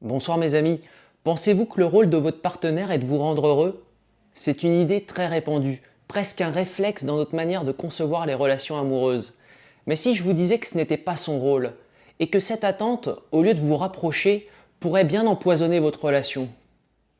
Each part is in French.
Bonsoir mes amis, pensez-vous que le rôle de votre partenaire est de vous rendre heureux? C'est une idée très répandue, presque un réflexe dans notre manière de concevoir les relations amoureuses. Mais si je vous disais que ce n'était pas son rôle, et que cette attente, au lieu de vous rapprocher, pourrait bien empoisonner votre relation?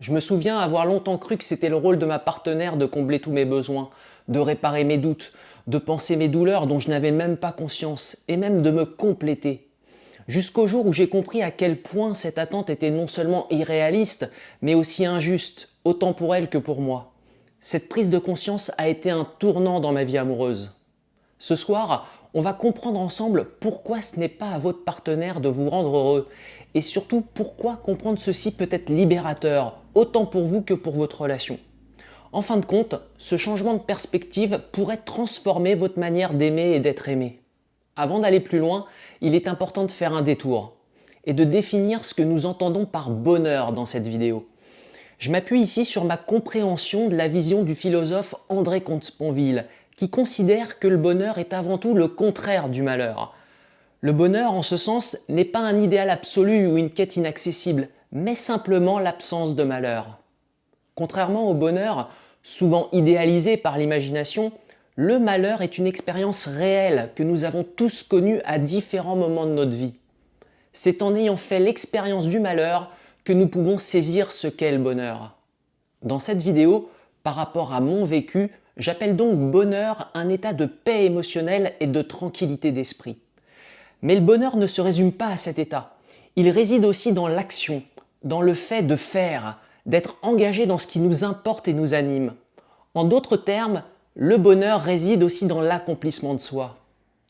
Je me souviens avoir longtemps cru que c'était le rôle de ma partenaire de combler tous mes besoins, de réparer mes doutes, de penser mes douleurs dont je n'avais même pas conscience, et même de me compléter. Jusqu'au jour où j'ai compris à quel point cette attente était non seulement irréaliste, mais aussi injuste, autant pour elle que pour moi. Cette prise de conscience a été un tournant dans ma vie amoureuse. Ce soir, on va comprendre ensemble pourquoi ce n'est pas à votre partenaire de vous rendre heureux, et surtout pourquoi comprendre ceci peut être libérateur, autant pour vous que pour votre relation. En fin de compte, ce changement de perspective pourrait transformer votre manière d'aimer et d'être aimé. Avant d'aller plus loin, il est important de faire un détour et de définir ce que nous entendons par bonheur dans cette vidéo. Je m'appuie ici sur ma compréhension de la vision du philosophe André Comte-Sponville, qui considère que le bonheur est avant tout le contraire du malheur. Le bonheur, en ce sens, n'est pas un idéal absolu ou une quête inaccessible, mais simplement l'absence de malheur. Contrairement au bonheur, souvent idéalisé par l'imagination, le malheur est une expérience réelle que nous avons tous connue à différents moments de notre vie. C'est en ayant fait l'expérience du malheur que nous pouvons saisir ce qu'est le bonheur. Dans cette vidéo, par rapport à mon vécu, j'appelle donc bonheur un état de paix émotionnelle et de tranquillité d'esprit. Mais le bonheur ne se résume pas à cet état. Il réside aussi dans l'action, dans le fait de faire, d'être engagé dans ce qui nous importe et nous anime. En d'autres termes, le bonheur réside aussi dans l'accomplissement de soi.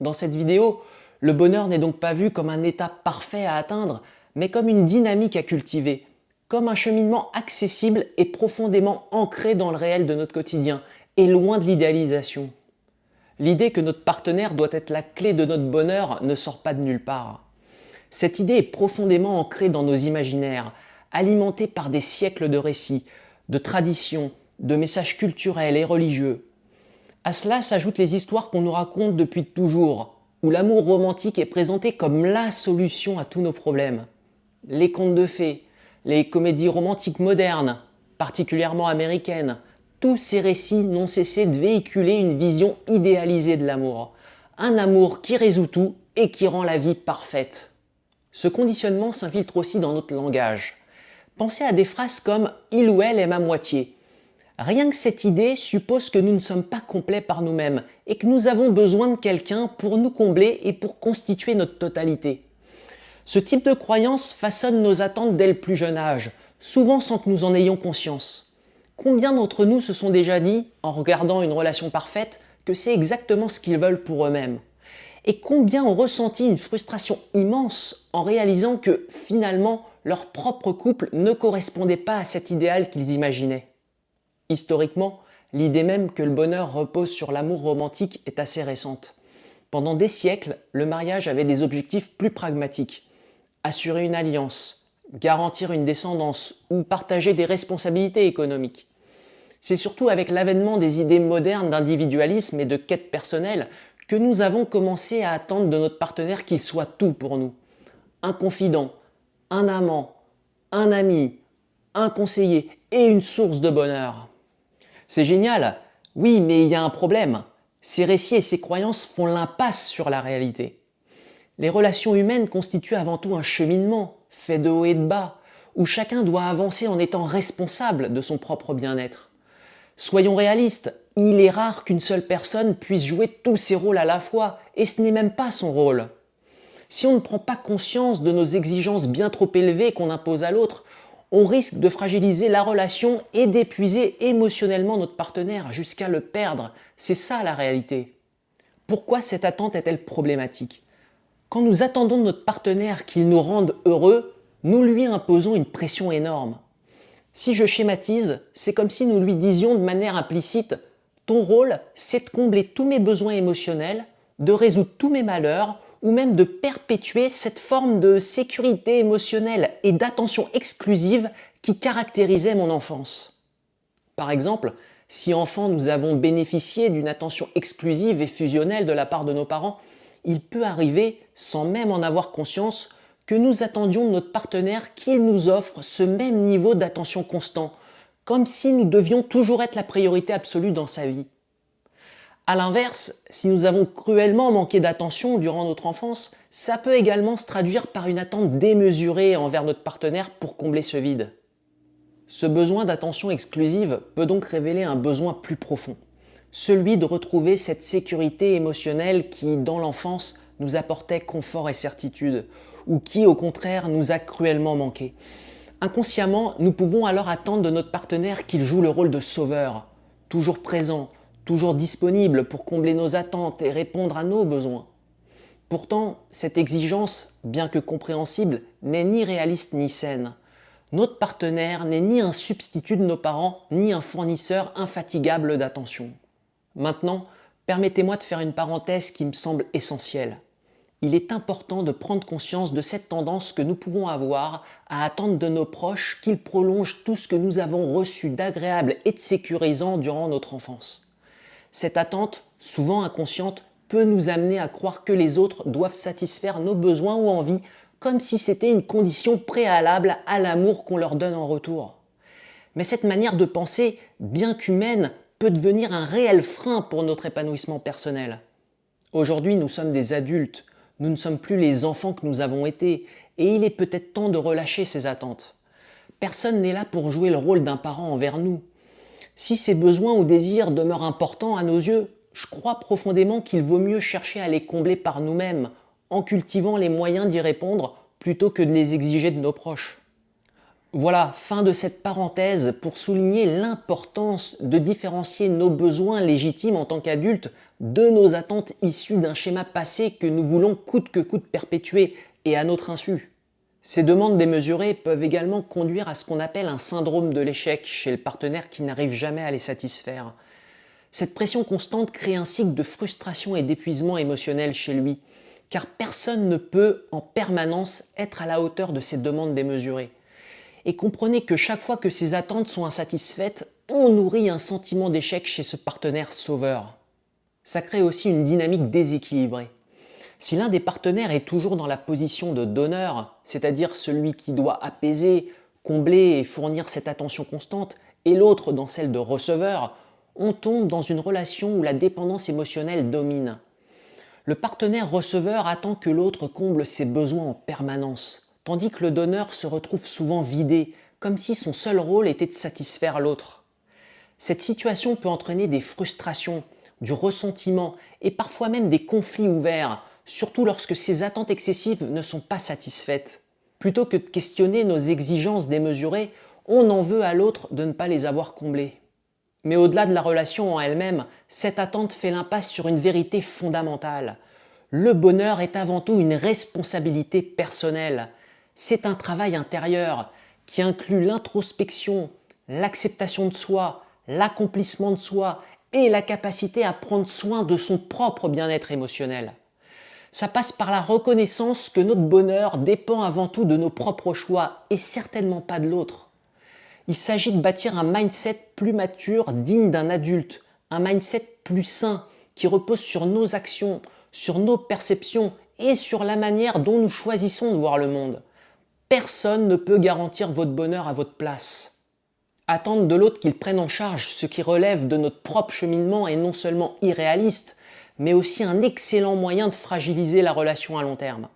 Dans cette vidéo, le bonheur n'est donc pas vu comme un état parfait à atteindre, mais comme une dynamique à cultiver, comme un cheminement accessible et profondément ancré dans le réel de notre quotidien, et loin de l'idéalisation. L'idée que notre partenaire doit être la clé de notre bonheur ne sort pas de nulle part. Cette idée est profondément ancrée dans nos imaginaires, alimentée par des siècles de récits, de traditions, de messages culturels et religieux. À cela s'ajoutent les histoires qu'on nous raconte depuis toujours, où l'amour romantique est présenté comme la solution à tous nos problèmes. Les contes de fées, les comédies romantiques modernes, particulièrement américaines, tous ces récits n'ont cessé de véhiculer une vision idéalisée de l'amour. Un amour qui résout tout et qui rend la vie parfaite. Ce conditionnement s'infiltre aussi dans notre langage. Pensez à des phrases comme « il ou elle est ma moitié ». Rien que cette idée suppose que nous ne sommes pas complets par nous-mêmes et que nous avons besoin de quelqu'un pour nous combler et pour constituer notre totalité. Ce type de croyance façonne nos attentes dès le plus jeune âge, souvent sans que nous en ayons conscience. Combien d'entre nous se sont déjà dit, en regardant une relation parfaite, que c'est exactement ce qu'ils veulent pour eux-mêmes? Et combien ont ressenti une frustration immense en réalisant que, finalement, leur propre couple ne correspondait pas à cet idéal qu'ils imaginaient? Historiquement, l'idée même que le bonheur repose sur l'amour romantique est assez récente. Pendant des siècles, le mariage avait des objectifs plus pragmatiques. Assurer une alliance, garantir une descendance ou partager des responsabilités économiques. C'est surtout avec l'avènement des idées modernes d'individualisme et de quête personnelle que nous avons commencé à attendre de notre partenaire qu'il soit tout pour nous. Un confident, un amant, un ami, un conseiller et une source de bonheur. C'est génial, oui, mais il y a un problème. Ces récits et ces croyances font l'impasse sur la réalité. Les relations humaines constituent avant tout un cheminement, fait de haut et de bas, où chacun doit avancer en étant responsable de son propre bien-être. Soyons réalistes, il est rare qu'une seule personne puisse jouer tous ses rôles à la fois, et ce n'est même pas son rôle. Si on ne prend pas conscience de nos exigences bien trop élevées qu'on impose à l'autre, on risque de fragiliser la relation et d'épuiser émotionnellement notre partenaire jusqu'à le perdre. C'est ça la réalité. Pourquoi cette attente est-elle problématique? Quand nous attendons de notre partenaire qu'il nous rende heureux, nous lui imposons une pression énorme. Si je schématise, c'est comme si nous lui disions de manière implicite « Ton rôle, c'est de combler tous mes besoins émotionnels, de résoudre tous mes malheurs, ou même de perpétuer cette forme de sécurité émotionnelle et d'attention exclusive qui caractérisait mon enfance. » Par exemple, si enfant nous avons bénéficié d'une attention exclusive et fusionnelle de la part de nos parents, il peut arriver, sans même en avoir conscience, que nous attendions de notre partenaire qu'il nous offre ce même niveau d'attention constant, comme si nous devions toujours être la priorité absolue dans sa vie. A l'inverse, si nous avons cruellement manqué d'attention durant notre enfance, ça peut également se traduire par une attente démesurée envers notre partenaire pour combler ce vide. Ce besoin d'attention exclusive peut donc révéler un besoin plus profond, celui de retrouver cette sécurité émotionnelle qui, dans l'enfance, nous apportait confort et certitude, ou qui, au contraire, nous a cruellement manqué. Inconsciemment, nous pouvons alors attendre de notre partenaire qu'il joue le rôle de sauveur, toujours présent, toujours disponible pour combler nos attentes et répondre à nos besoins. Pourtant, cette exigence, bien que compréhensible, n'est ni réaliste ni saine. Notre partenaire n'est ni un substitut de nos parents, ni un fournisseur infatigable d'attention. Maintenant, permettez-moi de faire une parenthèse qui me semble essentielle. Il est important de prendre conscience de cette tendance que nous pouvons avoir à attendre de nos proches qu'ils prolongent tout ce que nous avons reçu d'agréable et de sécurisant durant notre enfance. Cette attente, souvent inconsciente, peut nous amener à croire que les autres doivent satisfaire nos besoins ou envies, comme si c'était une condition préalable à l'amour qu'on leur donne en retour. Mais cette manière de penser, bien qu'humaine, peut devenir un réel frein pour notre épanouissement personnel. Aujourd'hui, nous sommes des adultes, nous ne sommes plus les enfants que nous avons été, et il est peut-être temps de relâcher ces attentes. Personne n'est là pour jouer le rôle d'un parent envers nous. Si ces besoins ou désirs demeurent importants à nos yeux, je crois profondément qu'il vaut mieux chercher à les combler par nous-mêmes, en cultivant les moyens d'y répondre, plutôt que de les exiger de nos proches. Voilà, fin de cette parenthèse pour souligner l'importance de différencier nos besoins légitimes en tant qu'adultes de nos attentes issues d'un schéma passé que nous voulons coûte que coûte perpétuer et à notre insu. Ces demandes démesurées peuvent également conduire à ce qu'on appelle un syndrome de l'échec chez le partenaire qui n'arrive jamais à les satisfaire. Cette pression constante crée un cycle de frustration et d'épuisement émotionnel chez lui, car personne ne peut en permanence être à la hauteur de ces demandes démesurées. Et comprenez que chaque fois que ces attentes sont insatisfaites, on nourrit un sentiment d'échec chez ce partenaire sauveur. Ça crée aussi une dynamique déséquilibrée. Si l'un des partenaires est toujours dans la position de donneur, c'est-à-dire celui qui doit apaiser, combler et fournir cette attention constante, et l'autre dans celle de receveur, on tombe dans une relation où la dépendance émotionnelle domine. Le partenaire receveur attend que l'autre comble ses besoins en permanence, tandis que le donneur se retrouve souvent vidé, comme si son seul rôle était de satisfaire l'autre. Cette situation peut entraîner des frustrations, du ressentiment et parfois même des conflits ouverts, surtout lorsque ces attentes excessives ne sont pas satisfaites. Plutôt que de questionner nos exigences démesurées, on en veut à l'autre de ne pas les avoir comblées. Mais au-delà de la relation en elle-même, cette attente fait l'impasse sur une vérité fondamentale. Le bonheur est avant tout une responsabilité personnelle. C'est un travail intérieur qui inclut l'introspection, l'acceptation de soi, l'accomplissement de soi et la capacité à prendre soin de son propre bien-être émotionnel. Ça passe par la reconnaissance que notre bonheur dépend avant tout de nos propres choix et certainement pas de l'autre. Il s'agit de bâtir un mindset plus mature, digne d'un adulte, un mindset plus sain qui repose sur nos actions, sur nos perceptions et sur la manière dont nous choisissons de voir le monde. Personne ne peut garantir votre bonheur à votre place. Attendre de l'autre qu'il prenne en charge ce qui relève de notre propre cheminement est non seulement irréaliste, mais aussi un excellent moyen de fragiliser la relation à long terme.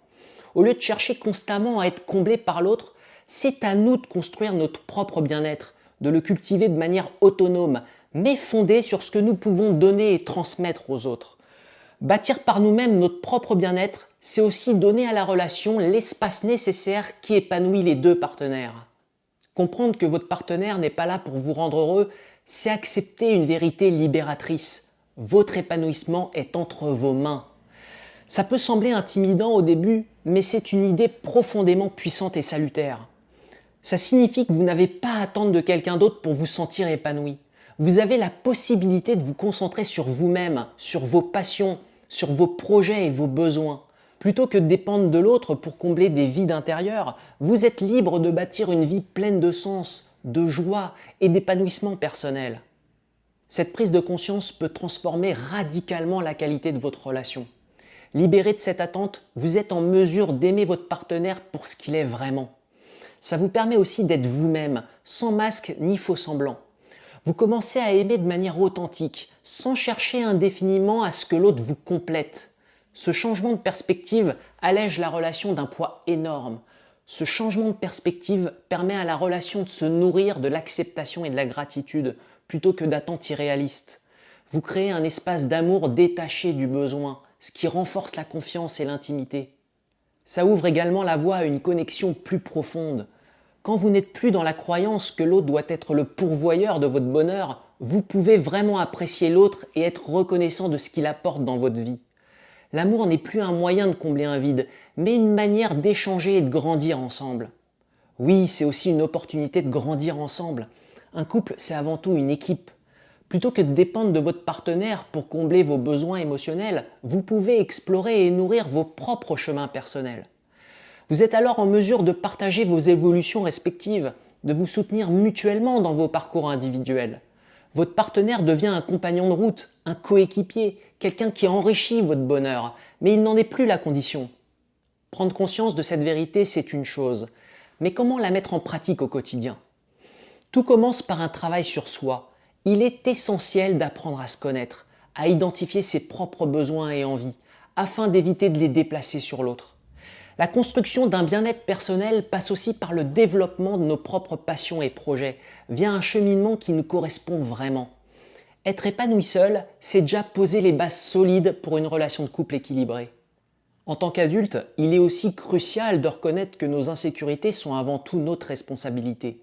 Au lieu de chercher constamment à être comblé par l'autre, c'est à nous de construire notre propre bien-être, de le cultiver de manière autonome, mais fondée sur ce que nous pouvons donner et transmettre aux autres. Bâtir par nous-mêmes notre propre bien-être, c'est aussi donner à la relation l'espace nécessaire qui épanouit les deux partenaires. Comprendre que votre partenaire n'est pas là pour vous rendre heureux, c'est accepter une vérité libératrice. Votre épanouissement est entre vos mains. Ça peut sembler intimidant au début, mais c'est une idée profondément puissante et salutaire. Ça signifie que vous n'avez pas à attendre de quelqu'un d'autre pour vous sentir épanoui. Vous avez la possibilité de vous concentrer sur vous-même, sur vos passions, sur vos projets et vos besoins. Plutôt que de dépendre de l'autre pour combler des vides intérieurs, vous êtes libre de bâtir une vie pleine de sens, de joie et d'épanouissement personnel. Cette prise de conscience peut transformer radicalement la qualité de votre relation. Libéré de cette attente, vous êtes en mesure d'aimer votre partenaire pour ce qu'il est vraiment. Ça vous permet aussi d'être vous-même, sans masque ni faux semblant. Vous commencez à aimer de manière authentique, sans chercher indéfiniment à ce que l'autre vous complète. Ce changement de perspective allège la relation d'un poids énorme. Ce changement de perspective permet à la relation de se nourrir de l'acceptation et de la gratitude, plutôt que d'attentes irréalistes. Vous créez un espace d'amour détaché du besoin, ce qui renforce la confiance et l'intimité. Ça ouvre également la voie à une connexion plus profonde. Quand vous n'êtes plus dans la croyance que l'autre doit être le pourvoyeur de votre bonheur, vous pouvez vraiment apprécier l'autre et être reconnaissant de ce qu'il apporte dans votre vie. L'amour n'est plus un moyen de combler un vide, mais une manière d'échanger et de grandir ensemble. Oui, c'est aussi une opportunité de grandir ensemble. Un couple, c'est avant tout une équipe. Plutôt que de dépendre de votre partenaire pour combler vos besoins émotionnels, vous pouvez explorer et nourrir vos propres chemins personnels. Vous êtes alors en mesure de partager vos évolutions respectives, de vous soutenir mutuellement dans vos parcours individuels. Votre partenaire devient un compagnon de route, un coéquipier, quelqu'un qui enrichit votre bonheur, mais il n'en est plus la condition. Prendre conscience de cette vérité, c'est une chose, mais comment la mettre en pratique au quotidien? Tout commence par un travail sur soi. Il est essentiel d'apprendre à se connaître, à identifier ses propres besoins et envies, afin d'éviter de les déplacer sur l'autre. La construction d'un bien-être personnel passe aussi par le développement de nos propres passions et projets, via un cheminement qui nous correspond vraiment. Être épanoui seul, c'est déjà poser les bases solides pour une relation de couple équilibrée. En tant qu'adulte, il est aussi crucial de reconnaître que nos insécurités sont avant tout notre responsabilité.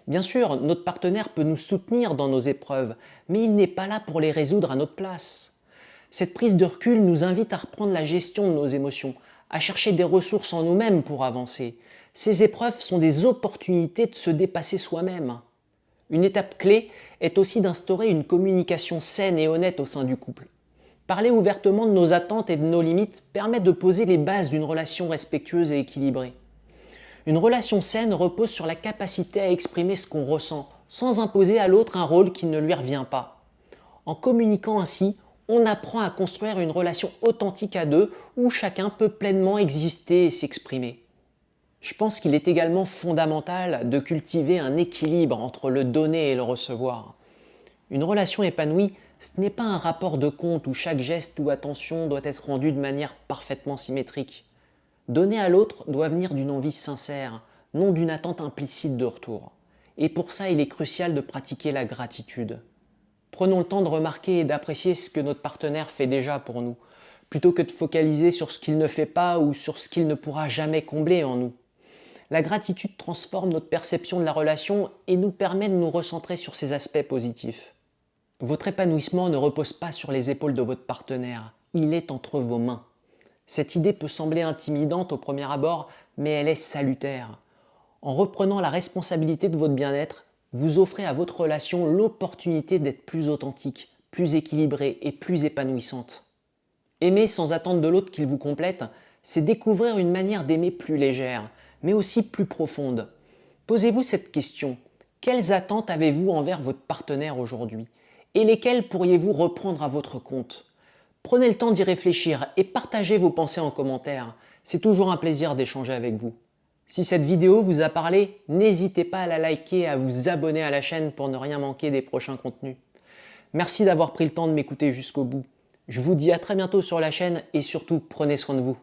Bien sûr, notre partenaire peut nous soutenir dans nos épreuves, mais il n'est pas là pour les résoudre à notre place. Cette prise de recul nous invite à reprendre la gestion de nos émotions, à chercher des ressources en nous-mêmes pour avancer. Ces épreuves sont des opportunités de se dépasser soi-même. Une étape clé est aussi d'instaurer une communication saine et honnête au sein du couple. Parler ouvertement de nos attentes et de nos limites permet de poser les bases d'une relation respectueuse et équilibrée. Une relation saine repose sur la capacité à exprimer ce qu'on ressent, sans imposer à l'autre un rôle qui ne lui revient pas. En communiquant ainsi, on apprend à construire une relation authentique à deux où chacun peut pleinement exister et s'exprimer. Je pense qu'il est également fondamental de cultiver un équilibre entre le donner et le recevoir. Une relation épanouie, ce n'est pas un rapport de compte où chaque geste ou attention doit être rendu de manière parfaitement symétrique. Donner à l'autre doit venir d'une envie sincère, non d'une attente implicite de retour. Et pour ça, il est crucial de pratiquer la gratitude. Prenons le temps de remarquer et d'apprécier ce que notre partenaire fait déjà pour nous, plutôt que de focaliser sur ce qu'il ne fait pas ou sur ce qu'il ne pourra jamais combler en nous. La gratitude transforme notre perception de la relation et nous permet de nous recentrer sur ses aspects positifs. Votre épanouissement ne repose pas sur les épaules de votre partenaire, il est entre vos mains. Cette idée peut sembler intimidante au premier abord, mais elle est salutaire. En reprenant la responsabilité de votre bien-être, vous offrez à votre relation l'opportunité d'être plus authentique, plus équilibrée et plus épanouissante. Aimer sans attendre de l'autre qu'il vous complète, c'est découvrir une manière d'aimer plus légère, mais aussi plus profonde. Posez-vous cette question. Quelles attentes avez-vous envers votre partenaire aujourd'hui? Et lesquelles pourriez-vous reprendre à votre compte? Prenez le temps d'y réfléchir et partagez vos pensées en commentaire. C'est toujours un plaisir d'échanger avec vous. Si cette vidéo vous a parlé, n'hésitez pas à la liker et à vous abonner à la chaîne pour ne rien manquer des prochains contenus. Merci d'avoir pris le temps de m'écouter jusqu'au bout. Je vous dis à très bientôt sur la chaîne et surtout prenez soin de vous.